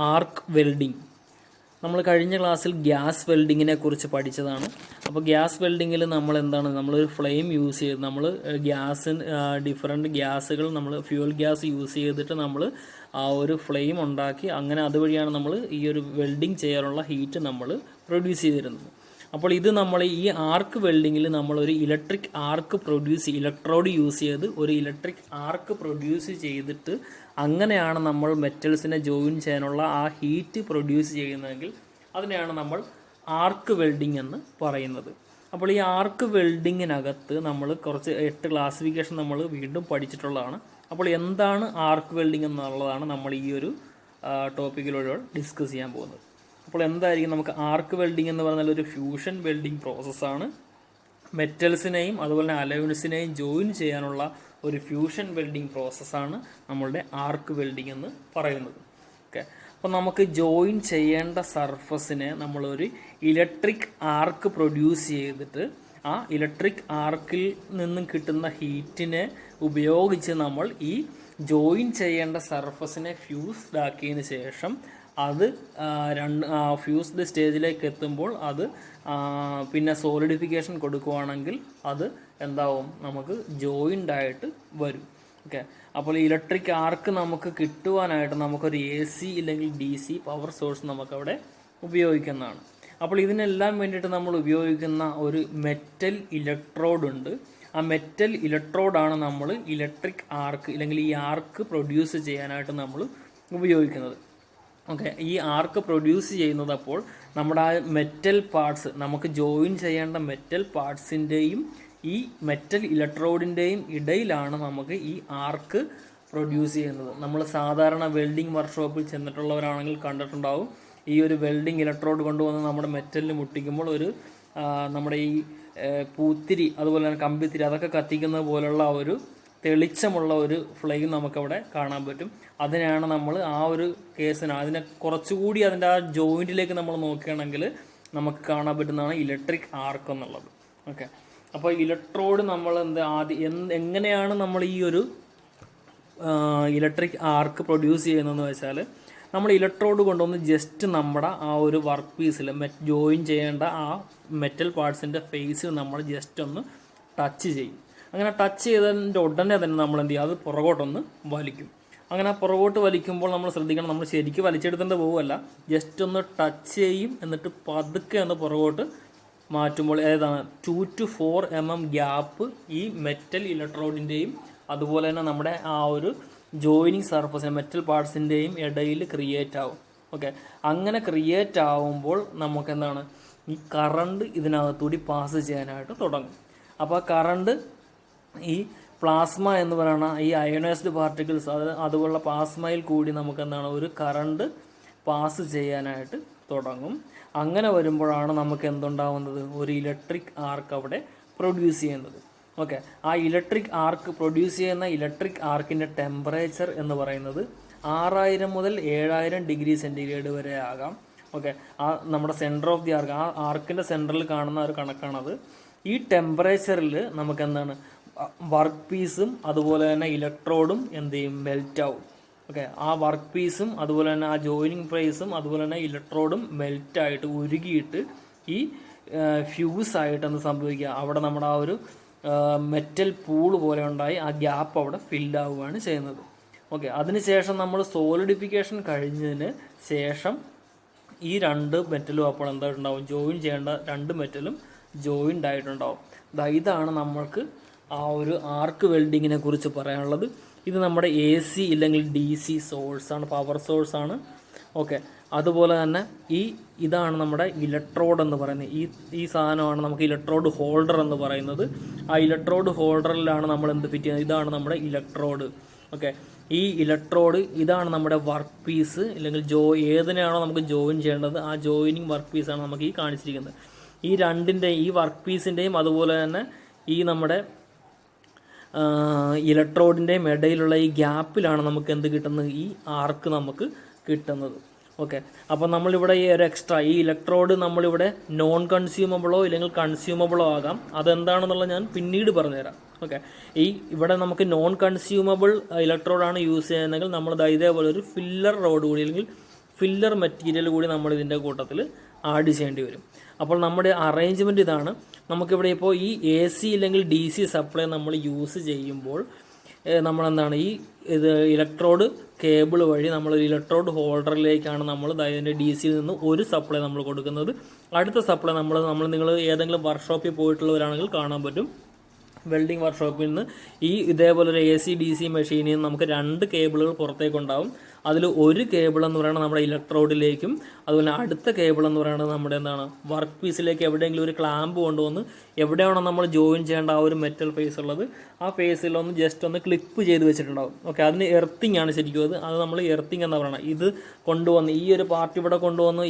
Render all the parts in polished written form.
Arc welding. നമ്മൾ കഴിഞ്ഞ ക്ലാസ്സിൽ ഗ്യാസ് വെൽഡിങ്ങിനെ കുറിച്ച് പഠിച്ചതാണ്. അപ്പോൾ ഗ്യാസ് വെൽഡിങ്ങിൽ നമ്മളൊരു ഫ്ലെയിം യൂസ് ചെയ്ത് ഡിഫറെൻറ്റ് ഗ്യാസുകൾ നമ്മൾ ഫ്യൂവൽ ഗ്യാസ് യൂസ് ചെയ്തിട്ട് നമ്മൾ ആ ഒരു ഫ്ലെയിം ഉണ്ടാക്കി അങ്ങനെ അതുവഴിയാണ് നമ്മൾ ഈ ഒരു വെൽഡിങ് ചെയ്യാനുള്ള ഹീറ്റ് നമ്മൾ പ്രൊഡ്യൂസ് ചെയ്തിരുന്നത്. അപ്പോൾ ഇത് നമ്മൾ ഈ ആർക്ക് വെൽഡിങ്ങിൽ നമ്മളൊരു ഇലക്ട്രോഡ് യൂസ് ചെയ്ത് ഒരു ഇലക്ട്രിക് ആർക്ക് പ്രൊഡ്യൂസ് ചെയ്തിട്ട് അങ്ങനെയാണ് നമ്മൾ മെറ്റൽസിനെ ജോയിൻ ചെയ്യാനുള്ള ആ ഹീറ്റ് പ്രൊഡ്യൂസ് ചെയ്യുന്നതെങ്കിൽ അതിനെയാണ് നമ്മൾ ആർക്ക് വെൽഡിംഗ് എന്ന് പറയുന്നത്. അപ്പോൾ ഈ ആർക്ക് വെൽഡിങ്ങിനകത്ത് നമ്മൾ കുറച്ച് 8 ക്ലാസിഫിക്കേഷൻ നമ്മൾ വീണ്ടും പഠിച്ചിട്ടുള്ളതാണ്. അപ്പോൾ എന്താണ് ആർക്ക് വെൽഡിംഗ് എന്നുള്ളതാണ് നമ്മൾ ഈ ഒരു ടോപ്പിക്കിലൂടെ ഡിസ്കസ് ചെയ്യാൻ പോകുന്നത്. അപ്പോൾ എന്തായിരിക്കും നമുക്ക് ആർക്ക് വെൽഡിംഗ് എന്ന് പറഞ്ഞാൽ ഒരു ഫ്യൂഷൻ വെൽഡിംഗ് പ്രോസസ്സാണ്. മെറ്റൽസിനെയും അതുപോലെ തന്നെ അലോയ്സിനെയും ജോയിൻ ചെയ്യാനുള്ള ഒരു ഫ്യൂഷൻ വെൽഡിംഗ് പ്രോസസ്സാണ് നമ്മളുടെ ആർക്ക് വെൽഡിംഗ് എന്ന് പറയുന്നത്. ഓക്കെ, അപ്പോൾ നമുക്ക് ജോയിൻ ചെയ്യേണ്ട സർഫസിനെ നമ്മളൊരു ഇലക്ട്രിക് ആർക്ക് പ്രൊഡ്യൂസ് ചെയ്തിട്ട് ആ ഇലക്ട്രിക് ആർക്കിൽ നിന്നും കിട്ടുന്ന ഹീറ്റിനെ ഉപയോഗിച്ച് നമ്മൾ ഈ ജോയിൻ ചെയ്യേണ്ട സർഫസിനെ ഫ്യൂസ്ഡ് ആക്കിയതിന് ശേഷം അത് ഫ്യൂസ്ഡ് സ്റ്റേജിലേക്ക് എത്തുമ്പോൾ അത് പിന്നെ സോളിഡിഫിക്കേഷൻ കൊടുക്കുകയാണെങ്കിൽ അത് എന്താവും, നമുക്ക് ജോയിൻഡ് ആയിട്ട് വരും. ഓക്കെ, അപ്പോൾ ഇലക്ട്രിക് ആർക്ക് നമുക്ക് കിട്ടുവാനായിട്ട് നമുക്കൊരു AC ഇല്ലെങ്കിൽ DC പവർ സോഴ്സ് നമുക്കവിടെ ഉപയോഗിക്കുന്നതാണ്. അപ്പോൾ ഇതിനെല്ലാം വേണ്ടിയിട്ട് നമ്മൾ ഉപയോഗിക്കുന്ന ഒരു മെറ്റൽ ഇലക്ട്രോഡ് ഉണ്ട്. ആ മെറ്റൽ ഇലക്ട്രോഡാണ് നമ്മൾ ഇലക്ട്രിക് ആർക്ക് ഇല്ലെങ്കിൽ ഈ ആർക്ക് പ്രൊഡ്യൂസ് ചെയ്യാനായിട്ട് നമ്മൾ ഉപയോഗിക്കുന്നത്. ഓക്കെ, ഈ ആർക്ക് പ്രൊഡ്യൂസ് ചെയ്യുന്നത് അപ്പോൾ നമ്മുടെ ആ മെറ്റൽ പാർട്സ് നമുക്ക് ജോയിൻ ചെയ്യേണ്ട മെറ്റൽ പാർട്സിൻ്റെയും ഈ മെറ്റൽ ഇലക്ട്രോഡിൻ്റെയും ഇടയിലാണ് നമുക്ക് ഈ ആർക്ക് പ്രൊഡ്യൂസ് ചെയ്യുന്നത്. നമ്മൾ സാധാരണ വെൽഡിംഗ് വർക്ക്ഷോപ്പിൽ ചെന്നിട്ടുള്ളവരാണെങ്കിൽ കണ്ടിട്ടുണ്ടാവും, ഈ ഒരു വെൽഡിംഗ് ഇലക്ട്രോഡ് കൊണ്ടുവന്ന് നമ്മുടെ മെറ്റലിൽ മുട്ടിക്കുമ്പോൾ നമ്മുടെ ഈ പൂത്തിരി അതുപോലെ തന്നെ കമ്പിത്തിരി അതൊക്കെ കത്തിക്കുന്നത് പോലുള്ള ഒരു തെളിച്ചമുള്ള ഒരു ഫ്ലെയിം നമുക്കവിടെ കാണാൻ പറ്റും. അതിനാണ് നമ്മൾ ആ ഒരു കേസിന് അതിനെ കുറച്ചുകൂടി അതിൻ്റെ ആ ജോയിൻറ്റിലേക്ക് നമ്മൾ നോക്കുകയാണെങ്കിൽ നമുക്ക് കാണാൻ പറ്റുന്നതാണ് ഇലക്ട്രിക് ആർക്ക് എന്നുള്ളത്. ഓക്കെ, അപ്പോൾ ഇലക്ട്രോഡ് നമ്മൾ എങ്ങനെയാണ് നമ്മൾ ഈ ഒരു ഇലക്ട്രിക് ആർക്ക് പ്രൊഡ്യൂസ് ചെയ്യുന്നതെന്ന് വെച്ചാൽ നമ്മൾ ഇലക്ട്രോഡ് കൊണ്ടുവന്ന് ജസ്റ്റ് നമ്മുടെ ആ ഒരു വർക്ക് പീസിൽ ജോയിൻ ചെയ്യേണ്ട ആ മെറ്റൽ പാർട്സിൻ്റെ ഫേസ് നമ്മൾ ജസ്റ്റ് ഒന്ന് ടച്ച് ചെയ്യും. അങ്ങനെ ടച്ച് ചെയ്തതിൻ്റെ ഉടനെ തന്നെ നമ്മൾ എന്ത് ചെയ്യും, അത് പുറകോട്ടൊന്ന് വലിക്കും. അങ്ങനെ പുറകോട്ട് വലിക്കുമ്പോൾ നമ്മൾ ശ്രദ്ധിക്കണം, നമ്മൾ ശരിക്കും വലിച്ചെടുത്തേണ്ട പോവുമല്ല, ജസ്റ്റ് ഒന്ന് ടച്ച് ചെയ്യും. എന്നിട്ട് പതുക്കെ ഒന്ന് പുറകോട്ട് മാറ്റുമ്പോൾ 2 to 4 mm ഗ്യാപ്പ് ഈ മെറ്റൽ ഇലക്ട്രോഡിൻ്റെയും അതുപോലെ തന്നെ നമ്മുടെ ആ ഒരു ജോയിനിങ് സർഫസ് മെറ്റൽ പാർട്സിൻ്റെയും ഇടയിൽ ക്രിയേറ്റ് ആവും. ഓക്കെ, അങ്ങനെ ക്രിയേറ്റ് ആവുമ്പോൾ നമുക്ക് ഈ കറണ്ട് ഇതിനകത്തൂടി പാസ് ചെയ്യാനായിട്ട് തുടങ്ങും. അപ്പോൾ ആ കറണ്ട് ഈ പ്ലാസ്മ എന്ന് പറയുന്ന ഈ അയണൈസ്ഡ് പാർട്ടിക്കിൾസ് അതുപോലുള്ള പ്ലാസ്മയിൽ കൂടി നമുക്ക് ഒരു കറണ്ട് പാസ് ചെയ്യാനായിട്ട് തുടങ്ങും. അങ്ങനെ വരുമ്പോഴാണ് നമുക്ക് എന്തുണ്ടാവുന്നത്, ഒരു ഇലക്ട്രിക് ആർക്ക് അവിടെ പ്രൊഡ്യൂസ് ചെയ്യുന്നത്. ഓക്കെ, ആ ഇലക്ട്രിക് ആർക്ക് പ്രൊഡ്യൂസ് ചെയ്യുന്ന ഇലക്ട്രിക് ആർക്കിൻ്റെ ടെമ്പറേച്ചർ എന്ന് പറയുന്നത് 6000 മുതൽ 7000 ഡിഗ്രി സെൻറ്റിഗ്രേഡ് വരെ ആകാം. ഓക്കെ, ആ നമ്മുടെ സെൻറ്റർ ഓഫ് ദി ആർക്ക്, ആ ആർക്കിൻ്റെ സെൻറ്ററിൽ കാണുന്ന ഒരു കണക്കാണത്. ഈ ടെമ്പറേച്ചറിൽ നമുക്ക് വർക്ക് പീസും അതുപോലെ തന്നെ ഇലക്ട്രോഡും മെൽറ്റ് ആവും. ഓക്കെ, ആ വർക്ക് പീസും അതുപോലെ തന്നെ ആ ജോയിനിങ് പ്രൈസും അതുപോലെ തന്നെ ഇലക്ട്രോഡും മെൽറ്റായിട്ട് ഉരുകിയിട്ട് ഈ ഫ്യൂസായിട്ട് സംഭവിക്കുക, അവിടെ നമ്മുടെ ആ ഒരു മെറ്റൽ പൂള് പോലെ ഉണ്ടായി ആ ഗ്യാപ്പ് അവിടെ ഫില്ലാവുകയാണ് ചെയ്യുന്നത്. ഓക്കെ, അതിനുശേഷം നമ്മൾ സോളിഡിഫിക്കേഷൻ കഴിഞ്ഞതിന് ശേഷം ഈ 2 മെറ്റലും അപ്പോൾ എന്തായിട്ടുണ്ടാവും, ജോയിൻ ചെയ്യേണ്ട 2 മെറ്റലും ജോയിൻഡ് ആയിട്ടുണ്ടാവും. ഇതാണ് നമ്മൾക്ക് ആ ഒരു ആർക്ക് വെൽഡിങ്ങിനെ കുറിച്ച് പറയാനുള്ളത്. ഇത് നമ്മുടെ AC ഇല്ലെങ്കിൽ DC സോഴ്സാണ്, പവർ സോഴ്സാണ്. ഓക്കെ, അതുപോലെ തന്നെ ഇതാണ് നമ്മുടെ ഇലക്ട്രോഡ് എന്ന് പറയുന്നത്. ഈ സാധനമാണ് നമുക്ക് ഇലക്ട്രോഡ് ഹോൾഡർ എന്ന് പറയുന്നത്. ആ ഇലക്ട്രോഡ് ഹോൾഡറിലാണ് നമ്മൾ ഫിറ്റ് ചെയ്യുന്നത്. ഇതാണ് നമ്മുടെ ഇലക്ട്രോഡ്. ഓക്കെ, ഈ ഇലക്ട്രോഡ് ഇതാണ് നമ്മുടെ വർക്ക് പീസ് ഇല്ലെങ്കിൽ ഏതിനാണോ നമുക്ക് ജോയിൻ ചെയ്യേണ്ടത് ആ ജോയിനിങ് വർക്ക് പീസാണ് നമുക്ക് ഈ കാണിച്ചിരിക്കുന്നത്. ഈ ഈ വർക്ക് പീസിൻ്റെയും അതുപോലെ തന്നെ ഈ നമ്മുടെ ഇലക്ട്രോഡിൻ്റെയും ഇടയിലുള്ള ഈ ഗ്യാപ്പിലാണ് നമുക്ക് കിട്ടുന്നത്, ഈ ആർക്ക് നമുക്ക് കിട്ടുന്നത്. ഓക്കെ, അപ്പോൾ നമ്മളിവിടെ ഈ ഒരു എക്സ്ട്രാ ഈ ഇലക്ട്രോഡ് നമ്മളിവിടെ നോൺ കൺസ്യൂമബിളോ ഇല്ലെങ്കിൽ കൺസ്യൂമബിളോ ആകാം. അതെന്താണെന്നുള്ളത് ഞാൻ പിന്നീട് പറഞ്ഞുതരാം. ഓക്കെ, ഇവിടെ നമുക്ക് നോൺ കൺസ്യൂമബിൾ ഇലക്ട്രോഡാണ് യൂസ് ചെയ്യുന്നതെങ്കിൽ നമ്മൾ ഇതേപോലെ ഒരു ഫില്ലർ റോഡ് കൂടി അല്ലെങ്കിൽ ഫില്ലർ മെറ്റീരിയൽ കൂടി നമ്മൾ ഇതിൻ്റെ കൂട്ടത്തിൽ ആഡ് ചെയ്യേണ്ടി വരും. അപ്പോൾ നമ്മുടെ അറേഞ്ച്മെൻറ്റ് ഇതാണ്. നമുക്കിവിടെ ഇപ്പോൾ ഈ AC ഇല്ലെങ്കിൽ DC സപ്ലൈ നമ്മൾ യൂസ് ചെയ്യുമ്പോൾ നമ്മളെന്താണ് ഈ ഇലക്ട്രോഡ് കേബിൾ വഴി നമ്മളൊരു ഇലക്ട്രോഡ് ഹോൾഡറിലേക്കാണ് നമ്മൾ ഇതിൻ്റെ DCയിൽ നിന്ന് ഒരു സപ്ലൈ നമ്മൾ കൊടുക്കുന്നത്. അടുത്ത സപ്ലൈ നിങ്ങൾ ഏതെങ്കിലും വർക്ക്ഷോപ്പിൽ പോയിട്ടുള്ളവരാണെങ്കിൽ കാണാൻ പറ്റും. വെൽഡിംഗ് വർക്ക്ഷോപ്പിൽ നിന്ന് ഇതേപോലെ ഒരു AC DC മെഷീനിൽ നിന്ന് നമുക്ക് 2 കേബിളുകൾ പുറത്തേക്കുണ്ടാവും. അതിൽ ഒരു കേബിൾ എന്ന് പറയുന്നത് നമ്മുടെ ഇലക്ട്രോഡിലേക്കും അതുപോലെ അടുത്ത കേബിൾ എന്ന് പറയുന്നത് നമ്മുടെ വർക്ക് പീസിലേക്ക് എവിടെയെങ്കിലും ഒരു ക്ലാമ്പ് കൊണ്ടുവന്ന് എവിടെയാണോ നമ്മൾ ജോയിൻ ചെയ്യേണ്ട ആ ഒരു മെറ്റൽ ഫേസ് ഉള്ളത് ആ ഫേസിലൊന്ന് ജസ്റ്റ് ഒന്ന് ക്ലിപ്പ് ചെയ്ത് വെച്ചിട്ടുണ്ടാവും. ഓക്കെ, അതിന് എർത്തിങ് ആണ് ശരിക്കും. അത് നമ്മൾ എർത്തിങ് എന്ന് പറയുന്നത്. ഇത് കൊണ്ടുവന്ന് ഈ ഒരു പാർട്ട് ഇവിടെ കൊണ്ടുവന്ന്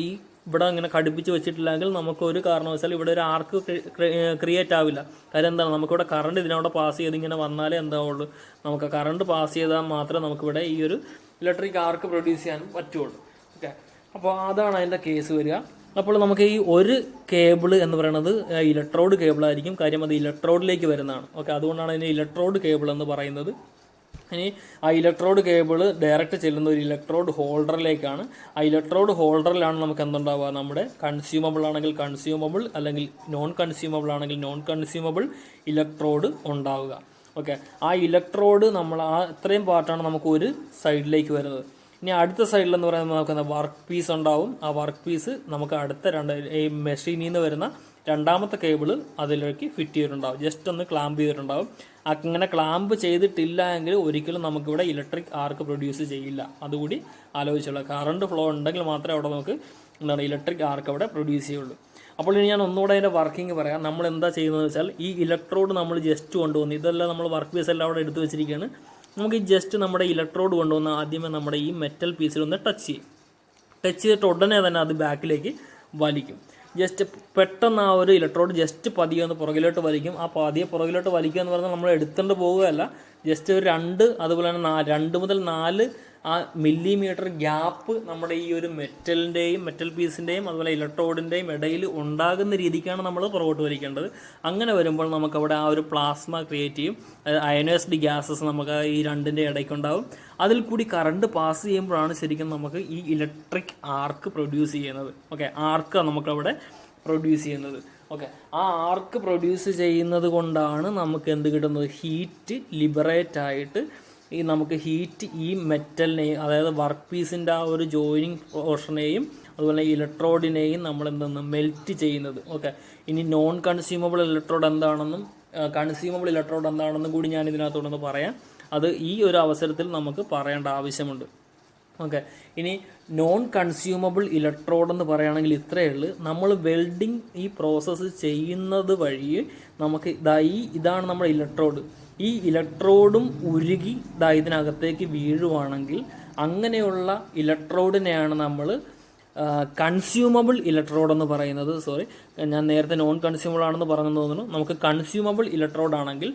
ഇവിടെ ഇങ്ങനെ ഘടിപ്പിച്ച് വെച്ചിട്ടില്ലെങ്കിൽ നമുക്ക് ഒരു കാരണവശാലും ഇവിടെ ഒരു ആർക്ക് ക്രിയേറ്റ് ആവില്ല. കാര്യം എന്താണ്, നമുക്കിവിടെ കറണ്ട് ഇതിനവിടെ പാസ് ചെയ്ത് ഇങ്ങനെ വന്നാലേ എന്താവുള്ളൂ, നമുക്ക് കറണ്ട് പാസ് ചെയ്താൽ മാത്രമേ നമുക്കിവിടെ ഈ ഒരു ഇലക്ട്രിക് ആർക്ക് പ്രൊഡ്യൂസ് ചെയ്യാനും പറ്റുള്ളൂ. ഓക്കെ, അപ്പോൾ അതാണ് അതിൻ്റെ കേസ് വരിക. അപ്പോൾ നമുക്ക് ഈ ഒരു കേബിൾ എന്ന് പറയുന്നത് ഇലക്ട്രോഡ് കേബിളായിരിക്കും. കാര്യം അത് ഇലക്ട്രോഡിലേക്ക് വരുന്നതാണ്. ഓക്കെ, അതുകൊണ്ടാണ് അതിന് ഇലക്ട്രോഡ് കേബിൾ എന്ന് പറയുന്നത്. ഇനി ആ ഇലക്ട്രോഡ് കേബിൾ ഡയറക്റ്റ് ചെല്ലുന്ന ഒരു ഇലക്ട്രോഡ് ഹോൾഡറിലേക്കാണ്. ആ ഇലക്ട്രോഡ് ഹോൾഡറിലാണ് നമുക്ക് എന്തുണ്ടാവുക, നമ്മുടെ കൺസ്യൂമബിൾ ആണെങ്കിൽ കൺസ്യൂമബിൾ, അല്ലെങ്കിൽ നോൺ കൺസ്യൂമബിൾ ആണെങ്കിൽ നോൺ കൺസ്യൂമബിൾ ഇലക്ട്രോഡ് ഉണ്ടാവുക. ഓക്കെ, ആ ഇലക്ട്രോഡ് നമ്മൾ ഇത്രയും പാർട്ടാണ് നമുക്ക് ഒരു സൈഡിലേക്ക് വരുന്നത്. ഇനി അടുത്ത സൈഡിലെന്ന് പറയുമ്പോൾ നമുക്ക് വർക്ക് പീസ് ഉണ്ടാവും. ആ വർക്ക് പീസ് നമുക്ക് അടുത്ത ഈ മെഷീനിൽ നിന്ന് വരുന്ന രണ്ടാമത്തെ കേബിൾ അതിലേക്ക് ഫിറ്റ് ചെയ്തിട്ടുണ്ടാവും. ജസ്റ്റ് ഒന്ന് ക്ലാമ്പ് ചെയ്തിട്ടുണ്ടാവും. അങ്ങനെ ക്ലാമ്പ് ചെയ്തിട്ടില്ല എങ്കിൽ ഒരിക്കലും നമുക്കിവിടെ ഇലക്ട്രിക് ആർക്ക് പ്രൊഡ്യൂസ് ചെയ്യില്ല. അതുകൂടി ആലോചിച്ചുള്ള കറണ്ട് ഫ്ലോ ഉണ്ടെങ്കിൽ മാത്രമേ അവിടെ നമുക്ക് ഇലക്ട്രിക് ആർക്ക് അവിടെ പ്രൊഡ്യൂസ് ചെയ്യുള്ളൂ. അപ്പോൾ ഇനി ഞാൻ ഒന്നുകൂടെ അതിൻ്റെ വർക്കിംഗ് പറയാം. നമ്മൾ എന്താ ചെയ്യുന്നതെന്ന് വെച്ചാൽ ഈ ഇലക്ട്രോഡ് നമ്മൾ ജസ്റ്റ് കൊണ്ടുവന്ന് ഇതെല്ലാം നമ്മൾ വർക്ക് പീസ് എല്ലാം അവിടെ എടുത്ത് വെച്ചിരിക്കുകയാണ്. നമുക്ക് ഈ ജസ്റ്റ് നമ്മുടെ ഇലക്ട്രോഡ് കൊണ്ടുവന്ന് ആദ്യമേ നമ്മുടെ ഈ മെറ്റൽ പീസിൽ ഒന്ന് ടച്ച് ചെയ്തിട്ട് ഉടനെ തന്നെ അത് ബാക്കിലേക്ക് വലിക്കും. ജസ്റ്റ് പെട്ടെന്ന് ആ ഒരു ഇലക്ട്രോഡ് ജസ്റ്റ് പതിയെ ഒന്ന് പുറകിലോട്ട് വലിക്കും. ആ പതിയെ പുറകിലോട്ട് വലിക്കുക എന്ന് പറഞ്ഞാൽ നമ്മൾ എടുത്തുകൊണ്ട് പോവുകയല്ല, ജസ്റ്റ് ഒരു 2 അതുപോലെ തന്നെ 2 മുതൽ 4 ആ മില്ലിമീറ്റർ ഗ്യാപ്പ് നമ്മുടെ ഈ ഒരു മെറ്റൽ പീസിൻ്റെയും അതുപോലെ ഇലക്ട്രോഡിൻ്റെയും ഇടയിൽ ഉണ്ടാകുന്ന രീതിക്കാണ് നമ്മൾ പുറകോട്ട് വലിക്കേണ്ടത്. അങ്ങനെ വരുമ്പോൾ നമുക്കവിടെ ആ ഒരു പ്ലാസ്മ ക്രിയേറ്റ് ചെയ്യും. അയനൈസ്ഡ് ഗ്യാസസ് നമുക്ക് ഈ രണ്ടിൻ്റെ ഇടയ്ക്കുണ്ടാവും. അതിൽ കൂടി കറണ്ട് പാസ് ചെയ്യുമ്പോഴാണ് ശരിക്കും നമുക്ക് ഈ ഇലക്ട്രിക് ആർക്ക് പ്രൊഡ്യൂസ് ചെയ്യുന്നത്. ഓക്കെ, ആർക്ക് നമുക്കവിടെ പ്രൊഡ്യൂസ് ചെയ്യുന്നത്. ഓക്കെ, ആ ആർക്ക് പ്രൊഡ്യൂസ് ചെയ്യുന്നത് കൊണ്ടാണ് നമുക്ക് എന്ത് കിട്ടുന്നത്, ഹീറ്റ് ലിബറേറ്റ് ആയിട്ട് നമുക്ക് ഹീറ്റ് ഈ മെറ്റലിനെയും അതായത് വർക്ക് പീസിൻ്റെ ആ ഒരു ജോയിനിങ് പോർഷനെയും അതുപോലെ ഇലക്ട്രോഡിനെയും നമ്മൾ മെൽറ്റ് ചെയ്യുന്നത്. ഓക്കെ, ഇനി നോൺ കൺസ്യൂമബിൾ ഇലക്ട്രോഡ് എന്താണെന്നും കൺസ്യൂമബിൾ ഇലക്ട്രോഡ് എന്താണെന്നും കൂടി ഞാൻ ഇതിനകത്തോടൊന്ന് പറയാം. അത് ഈ ഒരു അവസരത്തിൽ നമുക്ക് പറയേണ്ട ആവശ്യമുണ്ട്. ഓക്കെ, ഇനി നോൺ കൺസ്യൂമബിൾ ഇലക്ട്രോഡ് എന്ന് പറയുകയാണെങ്കിൽ ഇത്രയേ ഉള്ളൂ. നമ്മൾ വെൽഡിങ് ഈ പ്രോസസ്സ് ചെയ്യുന്നത് വഴി നമുക്ക് ഇതാണ് നമ്മുടെ ഇലക്ട്രോഡ്. ഈ ഇലക്ട്രോഡും ഉരുകി ഇതിനകത്തേക്ക് വീഴുവാണെങ്കിൽ അങ്ങനെയുള്ള ഇലക്ട്രോഡിനെയാണ് നമ്മൾ കൺസ്യൂമബിൾ ഇലക്ട്രോഡ് എന്ന് പറയുന്നത്. ഞാൻ നേരത്തെ നോൺ കൺസ്യൂമബിൾ ആണെന്ന് പറഞ്ഞെന്ന് തോന്നുന്നു. നമുക്ക് കൺസ്യൂമബിൾ ഇലക്ട്രോഡ് ആണെങ്കിൽ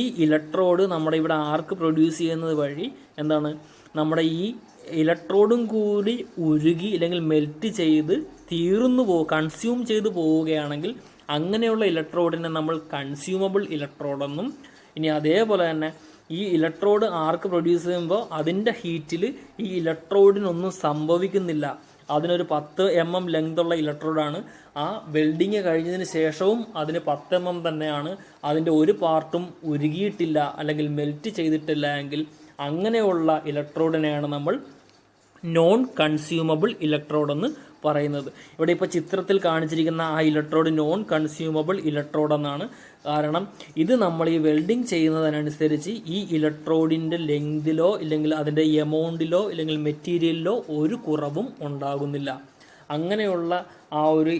ഈ ഇലക്ട്രോഡ് നമ്മുടെ ഇവിടെ ആർക്ക് പ്രൊഡ്യൂസ് ചെയ്യുന്നത് വഴി എന്താണ്, നമ്മുടെ ഈ ഇലക്ട്രോഡും കൂടി ഉരുകി അല്ലെങ്കിൽ മെൽറ്റ് ചെയ്ത് കൺസ്യൂം ചെയ്ത് പോവുകയാണെങ്കിൽ അങ്ങനെയുള്ള ഇലക്ട്രോഡിനെ നമ്മൾ കൺസ്യൂമബിൾ ഇലക്ട്രോഡെന്നും, ഇനി അതേപോലെ തന്നെ ഈ ഇലക്ട്രോഡ് ആർക്ക് പ്രൊഡ്യൂസ് ചെയ്യുമ്പോൾ അതിൻ്റെ ഹീറ്റിൽ ഈ ഇലക്ട്രോഡിനൊന്നും സംഭവിക്കുന്നില്ല. അതിനൊരു 10 mm ലെങ്തുള്ള ഇലക്ട്രോഡാണ്. ആ വെൽഡിങ് കഴിഞ്ഞതിന് ശേഷവും അതിന് 10 mm തന്നെയാണ്. അതിൻ്റെ ഒരു പാർട്ടും ഉരുകിയിട്ടില്ല അല്ലെങ്കിൽ മെൽറ്റ് ചെയ്തിട്ടില്ല എങ്കിൽ അങ്ങനെയുള്ള ഇലക്ട്രോഡിനെയാണ് നമ്മൾ നോൺ കൺസ്യൂമബിൾ ഇലക്ട്രോഡ് എന്ന് പറയുന്നത്. ഇവിടെ ഇപ്പോൾ ചിത്രത്തിൽ കാണിച്ചിരിക്കുന്ന ആ ഇലക്ട്രോഡ് നോൺ കൺസ്യൂമബിൾ ഇലക്ട്രോഡ് എന്നാണ്. കാരണം ഇത് നമ്മൾ ഈ വെൽഡിങ് ചെയ്യുന്നതിനനുസരിച്ച് ഈ ഇലക്ട്രോഡിൻ്റെ ലെങ്തിലോ ഇല്ലെങ്കിൽ അതിൻ്റെ എമൗണ്ടിലോ ഇല്ലെങ്കിൽ മെറ്റീരിയലിലോ ഒരു കുറവും ഉണ്ടാകുന്നില്ല. അങ്ങനെയുള്ള ആ ഒരു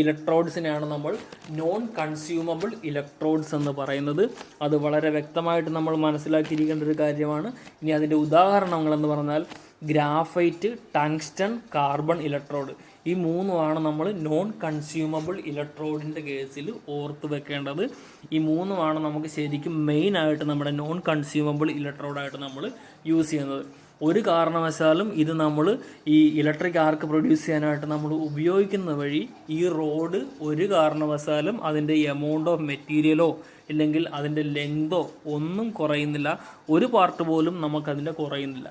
ഇലക്ട്രോഡ്സിനെയാണ് നമ്മൾ നോൺ കൺസ്യൂമബിൾ ഇലക്ട്രോഡ്സ് എന്ന് പറയുന്നത്. അത് വളരെ വ്യക്തമായിട്ട് നമ്മൾ മനസ്സിലാക്കിയിരിക്കേണ്ട ഒരു കാര്യമാണ്. ഇനി അതിൻ്റെ ഉദാഹരണങ്ങളെന്ന് പറഞ്ഞാൽ ഗ്രാഫൈറ്റ്, ടങ്സ്റ്റൺ, കാർബൺ ഇലക്ട്രോഡ്, ഈ മൂന്നുമാണ് നമ്മൾ നോൺ കൺസ്യൂമബിൾ ഇലക്ട്രോഡിൻ്റെ കേസിൽ ഓർത്ത് വെക്കേണ്ടത്. ഈ മൂന്നുമാണ് നമുക്ക് ശരിക്കും മെയിനായിട്ട് നമ്മുടെ നോൺ കൺസ്യൂമബിൾ ഇലക്ട്രോഡായിട്ട് നമ്മൾ യൂസ് ചെയ്യുന്നത്. ഒരു കാരണവശാലും ഇത് നമ്മൾ ഈ ഇലക്ട്രിക് ആർക്ക് പ്രൊഡ്യൂസ് ചെയ്യാനായിട്ട് നമ്മൾ ഉപയോഗിക്കുന്ന വഴി ഈ റോഡ് ഒരു കാരണവശാലും അതിൻ്റെ എമൗണ്ട് ഓഫ് മെറ്റീരിയലോ ഇല്ലെങ്കിൽ അതിൻ്റെ ലെങ്തോ ഒന്നും കുറയുന്നില്ല. ഒരു പാർട്ട് പോലും നമുക്കതിൻ്റെ കുറയുന്നില്ല.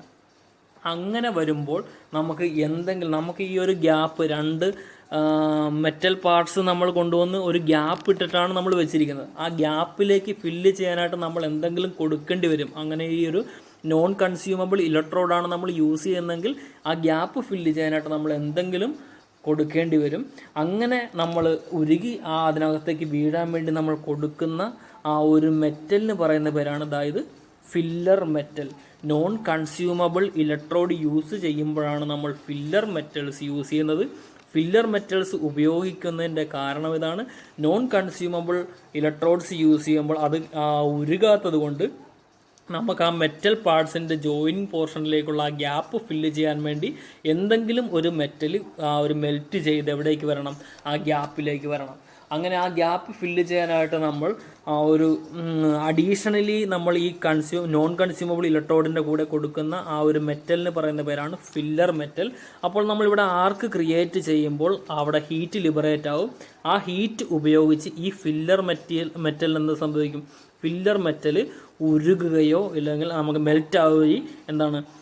അങ്ങനെ വരുമ്പോൾ നമുക്ക് എന്തെങ്കിലും നമുക്ക് ഈ ഒരു ഗ്യാപ്പ് രണ്ട് മെറ്റൽ പാർട്സ് നമ്മൾ കൊണ്ടുവന്ന് ഒരു ഗ്യാപ്പ് ഇട്ടിട്ടാണ് നമ്മൾ വെച്ചിരിക്കുന്നത്. ആ ഗ്യാപ്പിലേക്ക് ഫില്ല് ചെയ്യാനായിട്ട് നമ്മൾ എന്തെങ്കിലും കൊടുക്കേണ്ടി വരും. അങ്ങനെ ഈ ഒരു നോൺ കൺസ്യൂമബിൾ ഇലക്ട്രോഡാണ് നമ്മൾ യൂസ് ചെയ്യുന്നതെങ്കിൽ ആ ഗ്യാപ്പ് ഫില്ല് ചെയ്യാനായിട്ട് നമ്മൾ എന്തെങ്കിലും കൊടുക്കേണ്ടി വരും. അങ്ങനെ നമ്മൾ ഉരുകി അതിനകത്തേക്ക് വീഴാൻ വേണ്ടി നമ്മൾ കൊടുക്കുന്ന ആ ഒരു മെറ്റലിന് പറയുന്ന പേരാണ് അതായത് filler metal. Non consumable electrode use ചെയ്യുമ്പോഴാണ് നമ്മൾ ഫില്ലർ മെറ്റൽസ് യൂസ് ചെയ്യുന്നത്. ഫില്ലർ മെറ്റൽസ് ഉപയോഗിക്കുന്നതിൻ്റെ കാരണം ഇതാണ്. നോൺ കൺസ്യൂമബിൾ ഇലക്ട്രോഡ്സ് യൂസ് ചെയ്യുമ്പോൾ അത് ഉരുകാത്തത് കൊണ്ട് നമുക്ക് ആ മെറ്റൽ പാർട്സിൻ്റെ ജോയിനിങ് പോർഷനിലേക്കുള്ള ആ ഗ്യാപ്പ് ഫില്ല് ചെയ്യാൻ വേണ്ടി എന്തെങ്കിലും ഒരു മെറ്റൽ ഒരു മെൽറ്റ് ചെയ്ത് എവിടേക്ക് വരണം, ആ ഗ്യാപ്പിലേക്ക് വരണം. അങ്ങനെ ആ ഗ്യാപ്പ് ഫില്ല് ചെയ്യാനായിട്ട് നമ്മൾ ഒരു അഡീഷണലി നമ്മൾ ഈ നോൺ കൺസ്യൂമബിൾ ഇലക്ട്രോഡിൻ്റെ കൂടെ കൊടുക്കുന്ന ആ ഒരു മെറ്റലിന് പറയുന്ന പേരാണ് ഫില്ലർ മെറ്റൽ. അപ്പോൾ നമ്മളിവിടെ ആർക്ക് ക്രിയേറ്റ് ചെയ്യുമ്പോൾ അവിടെ ഹീറ്റ് ലിബറേറ്റ് ആവും. ആ ഹീറ്റ് ഉപയോഗിച്ച് ഈ ഫില്ലർ മെറ്റൽ എന്ത് സംഭവിക്കും? ഫില്ലർ മെറ്റൽ ഉരുകുകയോ ഇല്ലെങ്കിൽ നമുക്ക് മെൽറ്റ് ആവുകയും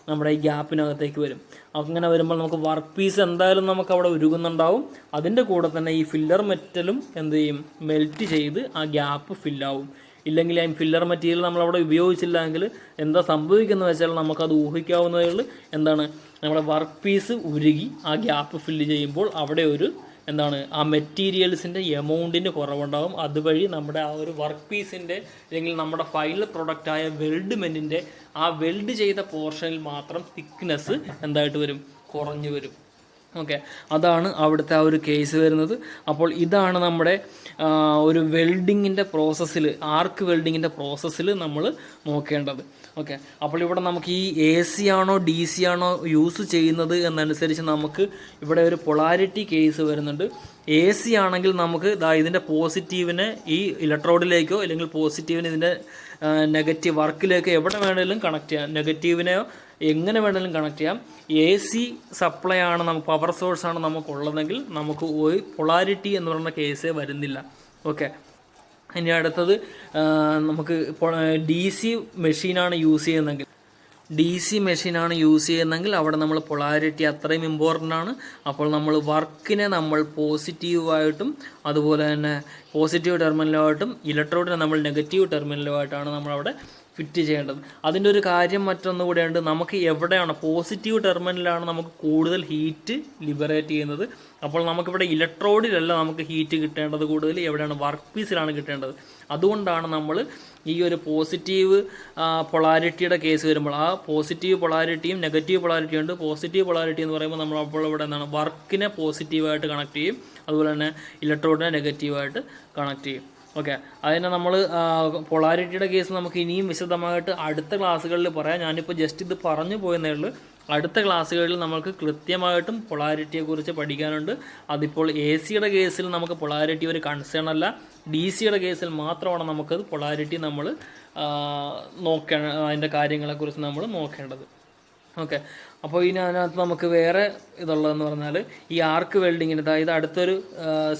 നമ്മുടെ ഈ ഗ്യാപ്പിനകത്തേക്ക് വരും. അങ്ങനെ വരുമ്പോൾ നമുക്ക് വർക്ക് പീസ് എന്തായാലും നമുക്ക് അവിടെ ഉരുകുന്നുണ്ടാവും. അതിൻ്റെ കൂടെ തന്നെ ഈ ഫില്ലർ മെറ്റലും എന്ത് ചെയ്യും? മെൽറ്റ് ചെയ്ത് ആ ഗ്യാപ്പ് ഫില്ലാവും. ഇല്ലെങ്കിൽ ആ ഫില്ലർ മെറ്റീരിയൽ നമ്മളവിടെ ഉപയോഗിച്ചില്ല എങ്കിൽ എന്താ സംഭവിക്കുന്നത് വെച്ചാൽ നമുക്കത് ഊഹിക്കാവുന്നതേ ഉള്ളൂ. നമ്മുടെ വർക്ക് പീസ് ഉരുകി ആ ഗ്യാപ്പ് ഫില്ല് ചെയ്യുമ്പോൾ അവിടെ ഒരു ആ മെറ്റീരിയൽസിൻ്റെ എമൗണ്ടിന് കുറവുണ്ടാകും. അതുവഴി നമ്മുടെ ആ ഒരു വർക്ക് പീസിൻ്റെ അല്ലെങ്കിൽ നമ്മുടെ ഫൈനൽ പ്രൊഡക്റ്റായ വെൽഡ്മെൻറ്റിൻ്റെ ആ വെൽഡ് ചെയ്ത പോർഷനിൽ മാത്രം തിക്നെസ് എന്തായിട്ട് വരും? കുറഞ്ഞു വരും. ഓക്കെ, അതാണ് അവിടുത്തെ ആ ഒരു കേസ് വരുന്നത്. അപ്പോൾ ഇതാണ് നമ്മുടെ ഒരു വെൽഡിങ്ങിൻ്റെ പ്രോസസ്സിൽ, ആർക്ക് വെൽഡിങ്ങിൻ്റെ പ്രോസസ്സിൽ നമ്മൾ നോക്കേണ്ടത്. ഓക്കെ, അപ്പോൾ ഇവിടെ നമുക്ക് ഈ AC ആണോ DC ആണോ യൂസ് ചെയ്യുന്നത് എന്നനുസരിച്ച് നമുക്ക് ഇവിടെ ഒരു പൊളാരിറ്റി കേസ് വരുന്നുണ്ട്. AC ആണെങ്കിൽ നമുക്ക് ഇതിൻ്റെ പോസിറ്റീവിനെ ഈ ഇലക്ട്രോഡിലേക്കോ അല്ലെങ്കിൽ പോസിറ്റീവിന് ഇതിൻ്റെ നെഗറ്റീവ് വർക്കിലേക്ക് എവിടെ വേണമെങ്കിലും കണക്ട് ചെയ്യാം, നെഗറ്റീവിനെയോ എങ്ങനെ വേണമെങ്കിലും കണക്ട് ചെയ്യാം. AC സപ്ലൈ ആണ്, നമുക്ക് പവർ സോഴ്സാണ് നമുക്കുള്ളതെങ്കിൽ നമുക്ക് ഒരു പൊളാരിറ്റി എന്ന് പറയുന്ന കേസേ വരുന്നില്ല. ഓക്കെ, ഇനി അടുത്തത് നമുക്ക് DC മെഷീനാണ് യൂസ് ചെയ്യുന്നതെങ്കിൽ അവിടെ നമ്മൾ പൊളാരിറ്റി അത്രയും ഇമ്പോർട്ടൻ്റ് ആണ്. അപ്പോൾ നമ്മൾ വർക്കിനെ നമ്മൾ പോസിറ്റീവായിട്ടും അതുപോലെ തന്നെ പോസിറ്റീവ് ടെർമിനലുമായിട്ടും ഇലക്ട്രോഡിനെ നമ്മൾ നെഗറ്റീവ് ടെർമിനലുമായിട്ടാണ് നമ്മളവിടെ ഫിറ്റ് ചെയ്യേണ്ടത്. അതിൻ്റെ ഒരു കാര്യം മറ്റൊന്നുകൂടെയുണ്ട്. നമുക്ക് എവിടെയാണ് പോസിറ്റീവ് ടെർമിനലാണ് നമുക്ക് കൂടുതൽ ഹീറ്റ് ലിബറേറ്റ് ചെയ്യുന്നത്. അപ്പോൾ നമുക്കിവിടെ ഇലക്ട്രോഡിലല്ല നമുക്ക് ഹീറ്റ് കിട്ടേണ്ടത്, കൂടുതൽ എവിടെയാണ്? വർക്ക് പീസിലാണ് കിട്ടേണ്ടത്. അതുകൊണ്ടാണ് നമ്മൾ ഈ ഒരു പോസിറ്റീവ് പൊളാരിറ്റിയുടെ കേസ് വരുമ്പോൾ ആ പോസിറ്റീവ് പൊളാരിറ്റിയും നെഗറ്റീവ് പൊളാരിറ്റിയും ഉണ്ട്. പോസിറ്റീവ് പൊളാരിറ്റി എന്ന് പറയുമ്പോൾ നമ്മൾ അപ്പോൾ ഇവിടെ വർക്കിനെ പോസിറ്റീവായിട്ട് കണക്ട് ചെയ്യും, അതുപോലെ തന്നെ ഇലക്ട്രോഡിനെ നെഗറ്റീവായിട്ട് കണക്ട് ചെയ്യും. ഓക്കെ, അതിനെ നമ്മൾ പൊളാരിറ്റിയുടെ കേസ് നമുക്ക് ഇനിയും വിശദമായിട്ട് അടുത്ത ക്ലാസ്സുകളിൽ പറയാം. ഞാനിപ്പോൾ ജസ്റ്റ് ഇത് പറഞ്ഞു പോയെന്നേ ഉള്ളൂ. അടുത്ത ക്ലാസ്സുകളിൽ നമുക്ക് കൃത്യമായിട്ടും പൊളാരിറ്റിയെക്കുറിച്ച് പഠിക്കാനുണ്ട്. അതിപ്പോൾ AC-യുടെ കേസിൽ നമുക്ക് പൊളാരിറ്റി ഒരു കൺസേൺ അല്ല. DC-യുടെ കേസിൽ മാത്രമാണ് നമുക്കത് പൊളാരിറ്റി നമ്മൾ അതിൻ്റെ കാര്യങ്ങളെക്കുറിച്ച് നമ്മൾ നോക്കേണ്ടത്. ഓക്കെ, അപ്പോൾ ഇനി അതിനകത്ത് നമുക്ക് വേറെ ഇതുള്ളതെന്ന് പറഞ്ഞാൽ ഈ ആർക്ക് വെൽഡിങ്ങിന്, അതായത് അടുത്തൊരു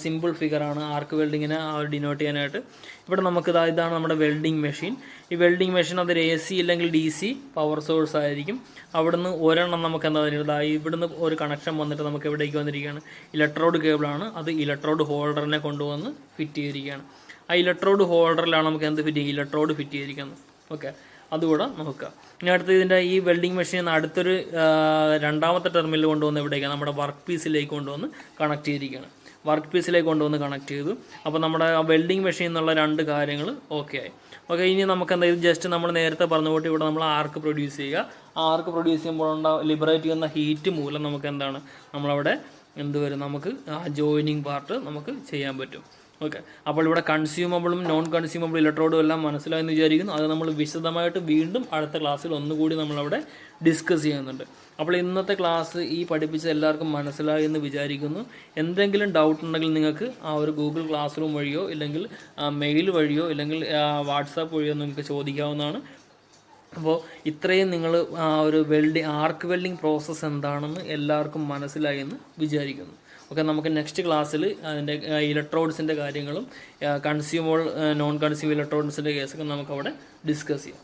സിമ്പിൾ ഫിഗറാണ് ആർക്ക് വെൽഡിങ്ങിനെ ഡിനോട്ട് ചെയ്യാനായിട്ട്. ഇവിടെ നമുക്ക് ഇതാണ് നമ്മുടെ വെൽഡിങ് മെഷീൻ. ഈ വെൽഡിങ് മെഷീൻ അതൊരു AC ഇല്ലെങ്കിൽ DC പവർ സോഴ്സ് ആയിരിക്കും. അവിടുന്ന് ഒരെണ്ണം നമുക്ക് എന്താ പറയുക, ഇവിടുന്ന് ഒരു കണക്ഷൻ വന്നിട്ട് നമുക്ക് എവിടേക്ക് വന്നിരിക്കുകയാണ്? ഇലക്ട്രോഡ് കേബിളാണ്. അത് ഇലക്ട്രോഡ് ഹോൾഡറിനെ കൊണ്ടുവന്ന് ഫിറ്റ് ചെയ്തിരിക്കുകയാണ്. ആ ഇലക്ട്രോഡ് ഹോൾഡറിലാണ് നമുക്ക് എന്ത് ഫിറ്റ് ചെയ്യുക? ഇലക്ട്രോഡ് ഫിറ്റ് ചെയ്തിരിക്കുന്നത്. ഓക്കെ, അതുകൂടെ നോക്കുക. ഇനി അടുത്ത് ഇതിൻ്റെ ഈ വെൽഡിങ് മെഷീൻ അടുത്തൊരു രണ്ടാമത്തെ ടെർമിനൽ കൊണ്ടുവന്ന് എവിടേക്കാണ്? നമ്മുടെ വർക്ക് പീസിലേക്ക് കൊണ്ടുവന്ന് കണക്ട് ചെയ്തിരിക്കുകയാണ്. വർക്ക് പീസിലേക്ക് കൊണ്ടുവന്ന് കണക്ട് ചെയ്തു. അപ്പോൾ നമ്മുടെ വെൽഡിങ് മെഷീൻ എന്നുള്ള രണ്ട് കാര്യങ്ങൾ ഓക്കെ ആയി. ഓക്കെ, ഇനി നമുക്ക് എന്താ, ഇത് ജസ്റ്റ് നമ്മൾ നേരത്തെ പറഞ്ഞ പോലെ ഇവിടെ നമ്മൾ ആർക്ക് പ്രൊഡ്യൂസ് ചെയ്യുക. ആ ആർക്ക് പ്രൊഡ്യൂസ് ചെയ്യുമ്പോൾ ലിബറേറ്റ് ചെയ്യുന്ന ഹീറ്റ് മൂലം നമുക്ക് എന്താണ്, നമ്മളവിടെ എന്ത് വരും? നമുക്ക് ആ ജോയിനിങ് പാർട്ട് നമുക്ക് ചെയ്യാൻ പറ്റും. ഓക്കെ, അപ്പോൾ ഇവിടെ കൺസ്യൂമബിളും നോൺ കൺസ്യൂമബിൾ ഇലക്ട്രോഡും എല്ലാം മനസ്സിലായെന്ന് വിചാരിക്കുന്നു. അത് നമ്മൾ വിശദമായിട്ട് വീണ്ടും അടുത്ത ക്ലാസ്സിൽ ഒന്നുകൂടി നമ്മളവിടെ ഡിസ്കസ് ചെയ്യുന്നുണ്ട്. അപ്പോൾ ഇന്നത്തെ ക്ലാസ് ഈ പഠിപ്പിച്ച എല്ലാവർക്കും മനസ്സിലായി എന്ന് വിചാരിക്കുന്നു. എന്തെങ്കിലും ഡൗട്ട് ഉണ്ടെങ്കിൽ നിങ്ങൾക്ക് ആ ഒരു ഗൂഗിൾ ക്ലാസ് റൂം വഴിയോ ഇല്ലെങ്കിൽ മെയിൽ വഴിയോ ഇല്ലെങ്കിൽ വാട്സാപ്പ് വഴിയോ നിങ്ങൾക്ക് ചോദിക്കാവുന്നതാണ്. അപ്പോൾ ഇത്രയും നിങ്ങൾ ഒരു ആർക്ക് വെൽഡിങ് പ്രോസസ്സ് എന്താണെന്ന് എല്ലാവർക്കും മനസ്സിലായി എന്ന് വിചാരിക്കുന്നു. ഓക്കെ, നമുക്ക് നെക്സ്റ്റ് ക്ലാസ്സിൽ അതിൻ്റെ ഇലക്ട്രോഡ്സിൻ്റെ കാര്യങ്ങളും കൺസ്യൂമബിൾ നോൺ കൺസ്യൂമബിൾ ഇലക്ട്രോഡ്സിൻ്റെ കേസൊക്കെ നമുക്കവിടെ ഡിസ്കസ് ചെയ്യാം.